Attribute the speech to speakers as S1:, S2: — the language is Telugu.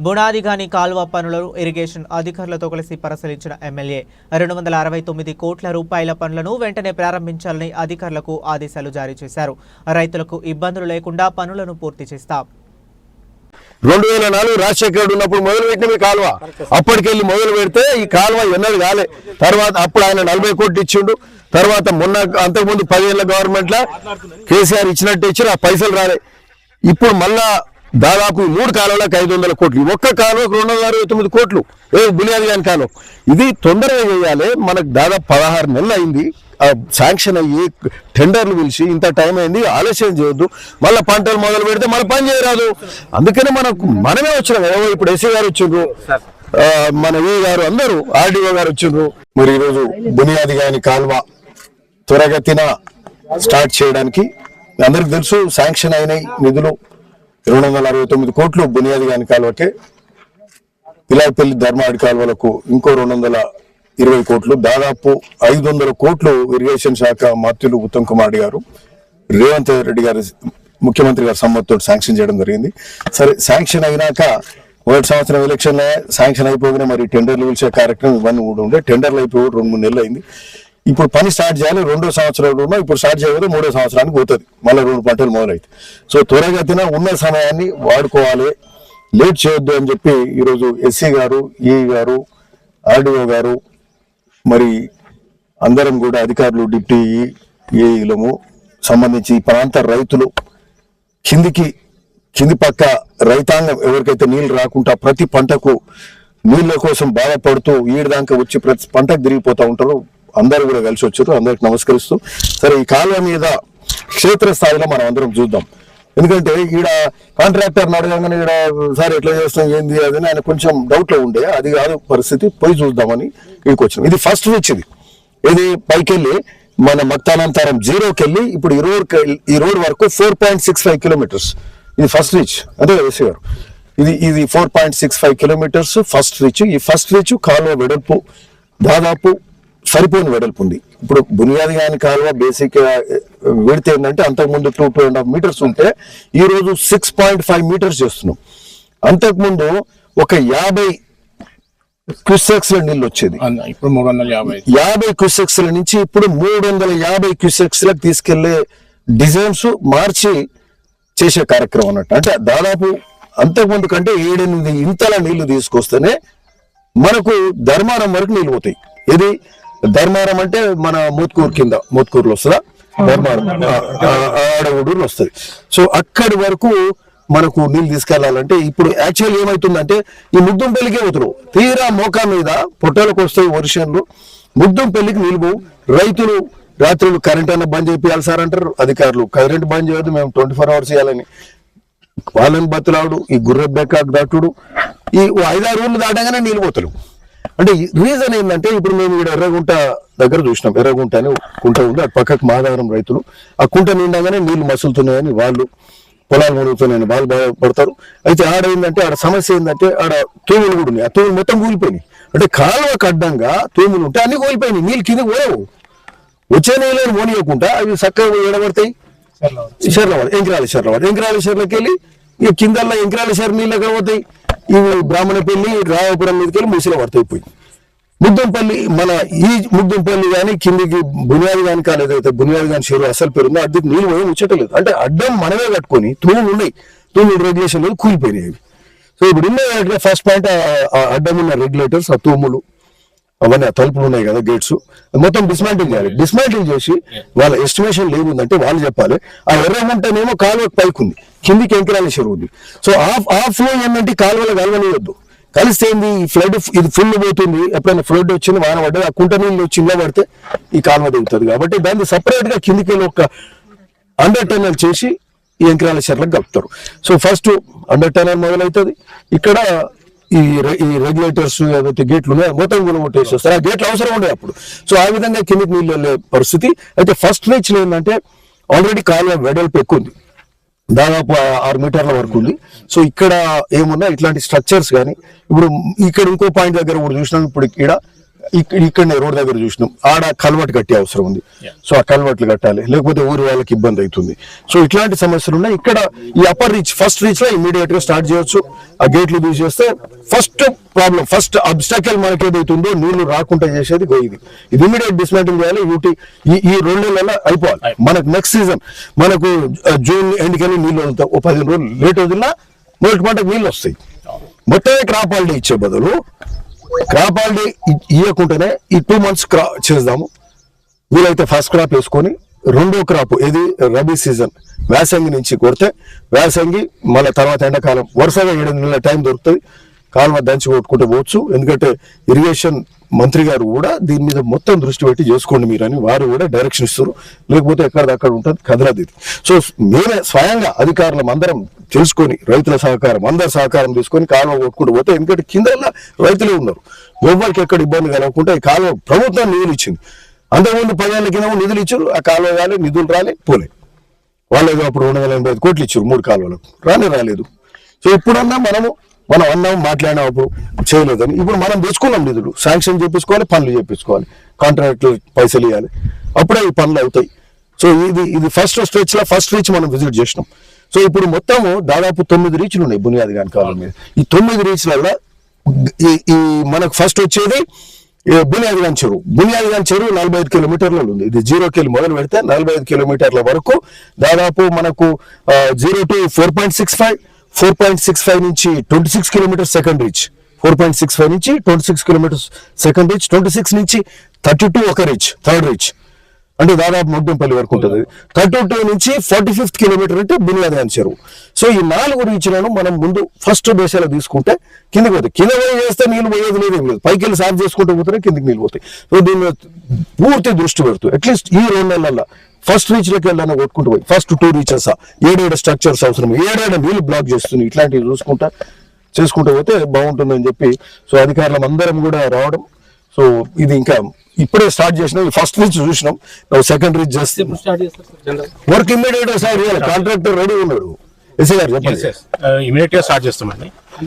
S1: బునాదిగాని కాలువ పనులను ఇరిగేషన్ అధికారులతో కలిసి పరిశీలించిన ఎమ్మెల్యే 269 కోట్ల రూపాయల పనులను వెంటనే ప్రారంభించాలని అధికారులకు ఆదేశాలు జారీ చేశారు. రైతులకు ఇబ్బందులు లేకుండా పనులను పూర్తి చేస్తాం.
S2: 2004 రాజశేఖర్ ఉన్నప్పుడు మొదలుపెట్టిన కాలువ, అప్పటికెళ్ళి మొదలు పెడితే ఈ కాలువ ఎన్నడూ కాలే. తర్వాత అప్పుడు ఆయన 40 కోట్లు ఇచ్చిండు. తర్వాత మొన్న అంతకుముందు 10 ఏళ్ల గవర్నమెంట్ లో కేసీఆర్ ఇచ్చినట్టు ఇచ్చిన ఆ పైసలు రాలే. ఇప్పుడు మళ్ళా దాదాపు 3 కాలువలకు 500 కోట్లు, ఒక్క కాలువకు 269 కోట్లు. బునియాదిగాని కాలువ ఇది తొందరగా చేయాలి. మనకు దాదాపు 16 నెలలు అయింది శాంక్షన్ అయ్యి, టెండర్లు పిలిచి ఇంత టైం అయింది. ఆలస్యం చేయొద్దు. మళ్ళీ పంటలు మొదలు పెడితే మన పని చేయరాదు. అందుకనే మనమే వచ్చినాం. ఇప్పుడు ఎస్సీ గారు వచ్చిండ్రు, మన ఈ గారు, అందరూ ఆర్డీఓ గారు వచ్చిండ్రు. మరి ఈరోజు బునియాదిగాని కాలువ త్వరగతిన స్టార్ట్ చేయడానికి అందరికి తెలుసు. శాంక్షన్ అయినాయి నిధులు 269 కోట్లు బునియాదిగాని కాలువకే. ఇలాపల్లి ధర్మాడి కాలువలకు ఇంకో 220 కోట్లు, దాదాపు 500 కోట్లు ఇరిగేషన్ శాఖ మంత్రులు ఉత్తమ్ కుమార్ గారు, రేవంత్ రెడ్డి గారు, ముఖ్యమంత్రి గారి సమ్మతితో శాంక్షన్ చేయడం జరిగింది. సరే, శాంక్షన్ అయినాక మొదటి సంవత్సరం ఎలక్షన్ శాంక్షన్ అయిపోగానే మరి టెండర్లు పిలిచే కార్యక్రమం ఇవన్నీ కూడా ఉండే. టెండర్లు అయిపోయి 2-3 నెలలు అయింది. ఇప్పుడు పని స్టార్ట్ చేయాలి. 2వ సంవత్సరంలో ఉన్నాం. ఇప్పుడు స్టార్ట్ చేయకపోతే 3వ సంవత్సరానికి పోతుంది. మళ్ళీ 2 పంటలు మొదలైతే. సో త్వరగతిన ఉన్న సమయాన్ని వాడుకోవాలి, లేట్ చేయొద్దు అని చెప్పి ఈరోజు ఎస్సీ గారు, ఈ గారు, ఆర్డీఓ గారు, మరి అందరం కూడా అధికారులు, డిప్టీ ఏఈలము సంబంధించి ఈ ప్రాంత రైతులు కింది పక్క రైతాంగం ఎవరికైతే నీళ్లు రాకుండా ప్రతి పంటకు నీళ్ల కోసం బాధపడుతూ ఈడదాకా వచ్చి ప్రతి పంటకు తిరిగిపోతూ ఉంటారు. అందరూ కూడా కలిసి వచ్చారు. అందరికి నమస్కరిస్తూ, సరే ఈ కాలువ మీద క్షేత్రస్థాయిలో మనం అందరం చూద్దాం. ఎందుకంటే ఈడ కాంట్రాక్టర్ అడగగానే ఈడ సార్ ఎట్లా చేస్తాం ఏంది అది ఆయన కొంచెం డౌట్ లో ఉండే. అది కాదు పరిస్థితి, పోయి చూద్దామని ఇక్కడికి వచ్చినాం. ఇది ఫస్ట్ రీచ్. ఇది పైకెళ్ళి మన మక్తానంతరం 0కి వెళ్ళి ఇప్పుడు ఈ రోడ్ వరకు 4.65 కిలోమీటర్స్. ఇది ఫస్ట్ రీచ్. అదే ఎస్సీ గారు, ఇది 4.65 కిలోమీటర్స్ ఫస్ట్ రీచ్. ఈ ఫస్ట్ రీచ్ కాలువ వెడల్పు దాదాపు సరిపోయిన వెడల్పు ఉంది. ఇప్పుడు బునియాదిగాని కాలువ బేసిక్ విడితే ఏంటంటే అంతకుముందు 2.5 మీటర్స్ ఉంటే ఈ రోజు 6.5 మీటర్స్ చేస్తున్నాం. అంతకుముందు ఒక 50 క్యూసెక్స్ నీళ్ళు వచ్చేది. ఇప్పుడు 350 క్యూసెక్స్ నుంచి ఇప్పుడు 350 క్యూసెక్స్ లకు తీసుకెళ్లే డిజైన్స్ మార్చి చేసే కార్యక్రమం అన్నట్టు. అంటే దాదాపు అంతకుముందు కంటే 7-8 ఇంతల నీళ్లు తీసుకొస్తేనే మనకు ధర్మారం వరకు నీళ్ళు పోతాయి. ఇది ధర్మారం అంటే మన మోత్కూరు కింద, మోత్కూరులో వస్తుందా ధర్మారం, ఆడగూడూరులో వస్తుంది. సో అక్కడి వరకు మనకు నీళ్ళు తీసుకెళ్లాలంటే ఇప్పుడు యాక్చువల్ ఏమైతుందంటే ఈ ముద్దంపల్లికే పోతున్నారు. తీరా మోకా మీద పొట్టాలకు వస్తాయి వర్షన్లు, ముద్దంపల్లికి నీళ్ళు పోవు. రైతులు రాత్రులు కరెంట్ అన్న బంద్ చేయాలి సార్ అంటారు అధికారులు. కరెంట్ బంద్ చేయొద్దు, మేము 24 hours చేయాలని వాళ్ళని బతులాడు. ఈ గుర్రెబ్బెక్కాకు దాటుడు, ఈ 5-6 ఊళ్ళు దాటగానే నీళ్ళు పోతలు. అంటే రీజన్ ఏంటంటే ఇప్పుడు మేము ఇక్కడ ఎర్రగుంట దగ్గర చూసినాం. ఎర్రగుంట అని కుంట ఉంది, అటు పక్కకు మాధవరం రైతులు. ఆ కుంట నిండగానే నీళ్లు మసులుతున్నాయని వాళ్ళు, పొలాలు మునుగుతున్నాయని వాళ్ళు బాధపడతారు. అయితే ఆడ ఏంటంటే ఆడ సమస్య ఏంటంటే ఆడ తూములు కూడా ఉన్నాయి. ఆ తూములు మొత్తం కూలిపోయినాయి. అంటే కాలువకు అడ్డంగా తూములు ఉంటే అన్ని కూలిపోయినాయి. నీళ్ళు కింద పోవు. వచ్చే నీళ్ళని పోనీయకుండా అవి చక్కగా ఎడబడతాయి. ఎంకరాలేశ్వర్లకి వెళ్ళి ఇక కిందల్లా ఎంకరాలేశ్వర నీళ్ళు ఎక్కడ పోతాయి? ఇవి బ్రాహ్మణపల్లి, రాయపురం మీదకి వెళ్ళి మూసిలో పడతాయిపోయి. ముద్దంపల్లి, మన ఈ ముద్దంపల్లి కానీ కిందికి బునియాదిగాని కాలేదైతే బునియాదిగాని చెరువు అసలు పెరుగుందో అది నీళ్ళు పోయి ముచ్చటలేదు. అంటే అడ్డం మనమే కట్టుకొని తూములు ఉన్నాయి, తూములు రెగ్యులేషన్ లేదు, కూలిపోయినాయి. సో ఇప్పుడు ఉన్న ఫస్ట్ పాయింట్ అడ్డం ఉన్న రెగ్యులేటర్స్, ఆ తూములు అవన్నీ ఆ తలుపులు ఉన్నాయి కదా, గేట్స్ మొత్తం డిస్మాంటిల్ చేయాలి. డిస్మాంటిల్ చేసి వాళ్ళ ఎస్టిమేషన్ లేవుందంటే వాళ్ళు చెప్పాలి. ఆ ఎర్రగుంటనేమో కాలువకు పైకి ఉంది, కిందికి ఎంకరాల చెరువు ఉంది. సో ఆ ఫ్లో ఏంటంటే కాలువలో కలవనియొద్దు. కలిస్తే ఏంది ఈ ఫ్లడ్, ఇది ఫుల్ పోతుంది. ఎప్పుడైనా ఫ్లడ్ వచ్చింది, వాన పడ్డది, ఆ కుంట నీళ్ళు వచ్చి ఇళ్ళ పడితే ఈ కాలువ దిగుతుంది. కాబట్టి దాన్ని సపరేట్ గా కిందికి వెళ్ళి ఒక అండర్ టనల్ చేసి ఈ ఎంకరాల చెర్లకు కలుపుతారు. సో ఫస్ట్ అండర్ టనల్ మొదలవుతుంది. ఇక్కడ ఈ రెగ్యులేటర్స్ ఏదైతే గేట్లు ఉన్నాయో మొత్తం కూడా కొట్టేసి వస్తారు. ఆ గేట్లు అవసరం ఉండే అప్పుడు. సో ఆ విధంగా కిందికి నీళ్ళు వెళ్ళే పరిస్థితి. అయితే ఫస్ట్ రీచ్ ఏంటంటే ఆల్రెడీ కాలువ వెడల్పు ఎక్కువ ఉంది, దాదాపు 6 మీటర్ల వరకు ఉంది. సో ఇక్కడ ఏమున్నా ఇట్లాంటి స్ట్రక్చర్స్ కానీ ఇప్పుడు ఇక్కడ ఇంకో పాయింట్ దగ్గర కూడా చూసినాం. ఇప్పుడు ఇక్కడ ఇక్కడనే రోడ్ దగ్గర చూసినాం, ఆడ కల్వర్ట్ కట్టే అవసరం ఉంది. సో ఆ కల్వర్ట్లు కట్టాలి, లేకపోతే ఊరి వాళ్ళకి ఇబ్బంది అవుతుంది. సో ఇట్లాంటి సమస్యలు ఉన్నాయి. ఇక్కడ ఈ అప్పర్ రీచ్ ఫస్ట్ రీచ్ లో ఇమీడియట్ గా స్టార్ట్ చేయొచ్చు. ఆ గేట్లు తీసేస్తే ఫస్ట్ ప్రాబ్లం, ఫస్ట్ అబ్స్టాకల్ మనకి ఏదైతుందో నీళ్లు రాకుండా చేసేది ఇది ఇమీడియట్ డిస్మాంటిల్ చేయాలి. ఈ 2 నెలల అయిపోవాలి. మనకు నెక్స్ట్ సీజన్ మనకు జూన్ ఎండ్కని నీళ్లు వదులుతాం. 15 రోజులు లేట్ వదిలినా మొదటి పంటకు నీళ్ళు వస్తాయి. మొత్తమే క్రాప్ హాలిడే ఇచ్చే బదులు క్రాప్ హాలిడే ఇవ్వకుండానే ఈ 2 months చేద్దాము. వీలైతే ఫస్ట్ క్రాప్ వేసుకొని రెండో క్రాప్ ఇది రబీ సీజన్ వేసంగి నుంచి కొడితే వేసంగి మళ్ళీ తర్వాత ఎండాకాలం వరుసగా 7 నెలల టైం దొరుకుతుంది. కాలువ దంచి కొట్టుకుంటూ పోవచ్చు. ఎందుకంటే ఇరిగేషన్ మంత్రి గారు కూడా దీని మీద మొత్తం దృష్టి పెట్టి చేసుకోండి మీరు అని వారు కూడా డైరెక్షన్ ఇస్తారు. లేకపోతే ఎక్కడిదక్కడ ఉంటుంది కదలది. సో మేమే స్వయంగా అధికారులం అందరం తెలుసుకొని రైతుల సహకారం అందరి సహకారం తీసుకొని కాలువ కొట్టుకుంటూ పోతే, ఎందుకంటే కింద రైతులే ఉన్నారు, ఎవరికి ఎక్కడ ఇబ్బంది కలగకుండా ఈ కాలువ ప్రభుత్వం నిధులు ఇచ్చింది. అంతకుముందు 10 ఏళ్ల కింద నిధులు ఇచ్చారు, ఆ కాలువ రాలే, నిధులు రాలే, పోలే. వాళ్ళు అప్పుడు 285 కోట్లు ఇచ్చారు 3 కాలువలకు, రాలేదు. సో ఇప్పుడన్నా మనం అన్నాం మాట్లాడినప్పుడు చేయలేదని, ఇప్పుడు మనం తెచ్చుకున్నాం నిధులు, శాంక్షన్ చేపించుకోవాలి, పనులు చేపించుకోవాలి, కాంట్రాక్టులు పైసలు ఇవ్వాలి, అప్పుడే ఈ పనులు అవుతాయి. సో ఇది ఫస్ట్ స్ట్రెచ్ లో ఫస్ట్ రీచ్ మనం విజిట్ చేసినాం. సో ఇప్పుడు మొత్తము దాదాపు 9 రీచ్లు ఉన్నాయి బునియాది గాని కాలం మీద. ఈ 9 రీచ్లలో ఈ మనకు ఫస్ట్ వచ్చేది బునియాది గాని చెరువు. బునియాది గాని చెరువు 45 కిలోమీటర్ల ఉంది. ఇది 0 కిలో మొదలు పెడితే 45 కిలోమీటర్ల వరకు దాదాపు మనకు 0 to 4.65 నుంచి 26 కిలోమీటర్స్ సెకండ్ రీచ్, 4.65 నుంచి 26 కిలోమీటర్స్ సెకండ్ రీచ్, 26 నుంచి 32 ఒక రీచ్ థర్డ్ రీచ్, అంటే దాదాపు మొగ్గంపల్లి వరకు ఉంటుంది. 32 నుంచి 45th కిలోమీటర్ అంటే బునియాది గాని చెరువు. సో ఈ 4 రీచ్లను మనం ముందు ఫస్ట్ దశలో తీసుకుంటే కిందకి పోతాయి. కింద పోయి చేస్తే నీళ్ళు పోయేది లేదేం లేదు, పైకి వెళ్ళి సాఫ్ చేసుకుంటూ పోతే కిందకి నీళ్ళు పోతాయి. సో దీని మీద పూర్తి దృష్టి పెడుతూ అట్లీస్ట్ ఈ 2 నెలల్లో ఫస్ట్ రీచ్ లోకి వెళ్ళాలని కొట్టుకుంటూ పోయి ఫస్ట్ 2 రీచెస్ 7 స్ట్రక్చర్స్ అవసరం, 7 నీళ్ళు బ్లాక్ చేస్తుంది. ఇట్లాంటివి చేసుకుంటూ పోతే బాగుంటుందని చెప్పి సో అధికారులం అందరం కూడా రావడం. సో ఇది ఇంకా ఇప్పుడే స్టార్ట్ చేసినాం. ఫస్ట్ రీచ్ చూసినాం, సెకండ్ రీచ్ చేస్తే వర్క్ ఇమ్మీడియట్ గా స్టార్ట్ చేయాలి. కాంట్రాక్టర్ రెడీ ఉన్నాడు. ఎస్ఐ గారు చెప్పండి.
S3: ఇమీడియట్ గా స్టార్ట్ చేస్తామండి.
S4: అంటే